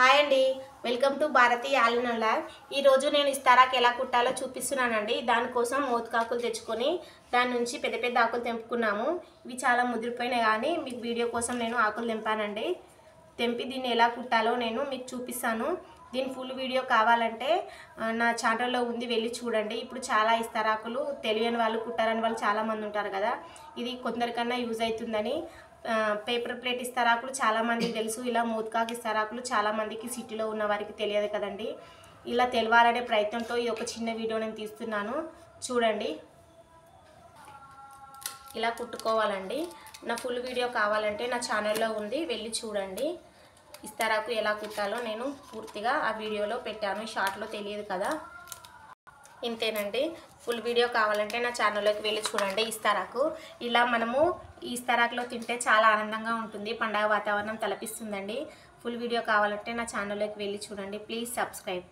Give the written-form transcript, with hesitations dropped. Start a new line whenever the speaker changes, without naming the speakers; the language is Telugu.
హాయ్ అండి, వెల్కమ్ టు భారతి ఆలినో ల్యాబ్. ఈరోజు నేను ఇస్తారాకు ఎలా కుట్టాలో చూపిస్తున్నానండి. దానికోసం మోతుకాకులు తెచ్చుకొని దాని నుంచి పెద్ద పెద్ద ఆకులు తెంపుకున్నాము. ఇవి చాలా ముదిరిపోయినాయి, కానీ మీకు వీడియో కోసం నేను ఆకులు తెంపానండి. తెంపి దీన్ని ఎలా కుట్టాలో నేను మీకు చూపిస్తాను. దీని ఫుల్ వీడియో కావాలంటే నా ఛానల్లో ఉంది, వెళ్ళి చూడండి. ఇప్పుడు చాలా ఇస్తారాకులు తెలియని వాళ్ళు, కుట్టారని వాళ్ళు చాలామంది ఉంటారు కదా. ఇది కొందరికన్నా యూజ్ అవుతుందని పేపర్ ప్లేట్ ఇస్తారాకులు చాలామందికి తెలుసు. ఇలా మోతుకాకు ఇస్తారాకులు చాలామందికి సిటీలో ఉన్న వారికి తెలియదు కదండి. ఇలా తెలవాలనే ప్రయత్నంతో ఇది ఒక చిన్న వీడియో నేను తీస్తున్నాను, చూడండి. ఇలా కుట్టుకోవాలండి. నా ఫుల్ వీడియో కావాలంటే నా ఛానల్లో ఉంది, వెళ్ళి చూడండి. ఇస్తారాకు ఎలా కుట్టాలో నేను పూర్తిగా ఆ వీడియోలో పెట్టాను, షార్ట్లో తెలియదు కదా. ఇంతేనండి. ఫుల్ వీడియో కావాలంటే నా ఛానల్లోకి వెళ్ళి చూడండి. ఇస్తారాకు ఇలా మనము ఈ ఇస్తారాకులో తింటే చాలా ఆనందంగా ఉంటుంది, పండగ వాతావరణం తలపిస్తుందండి. ఫుల్ వీడియో కావాలంటే నా ఛానల్లోకి వెళ్ళి చూడండి. Please subscribe.